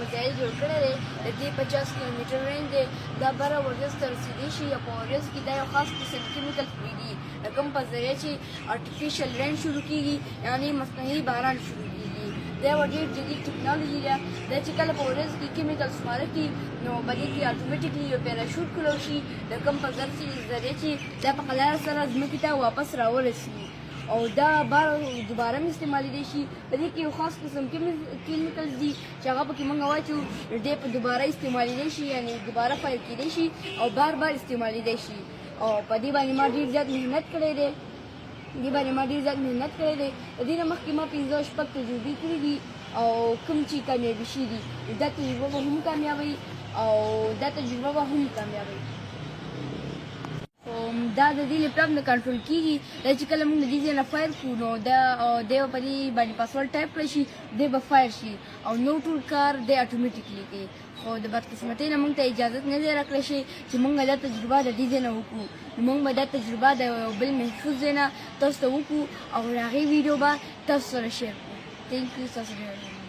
میزایل جوړ کړی دی د دې 50 کیلومتر رینج دی دا بره ورزش ته رسېدی شي یا په ورزش کې دا یو خاص قسم کیمیکل پرېږدي د کوم په ذریعه چې آرټیفیشل رین شروع کېږي یعنې مصنوعي باران شروع کېږي دا یوه ډېر جدید ټکنالوژي ده دا چې کله په ورځ کې کیمیکل سپاره کړي نو په دې کې اتومیټیکلي یو پیراشوټ کلو شي د کوم په ذریعه چې دا په قلاره سره ځمکې ته واپس راورسي او دا بار دوباره هم استعمالیدی شي په دې کې یو خاص قسم کیمیکلز دي چې هغه پکې موږ واچو دې په دوباره استعمالیدی شي یعنې دوباره فایل کېدی شي او بار بار استعمالیدی شي او په دې باندې ما ډېر زیات محنت کړی دی د دې نه مخکې ما 15 شپږ تجربې کړي دي او کوم چې کامیابي شي دي دا تجربه به هم کامیابوي او دا تجربه به هم کامیابوي دا د دې لیپټاپ نه کنټرول کېږي دا چې کله موږ د دې ځای نه فایر کړو نو دی به په دې باندې پاسورډ ټایپ کړی شي دی به فایر شي او نو ټول کار دی اټومیټیکلي کوي خو د بدقسمتۍ نه موږ ته اجازت نه دی راکړی شي چې موږ دا تجربه د دې ځای نه وکړو نو موږ به دا تجربه د یو بل محفوظ ځای نه تاسو ته وکړو او د هغې ویډیو به تاسو سره شیر کړو تhank you ستاسو ډېر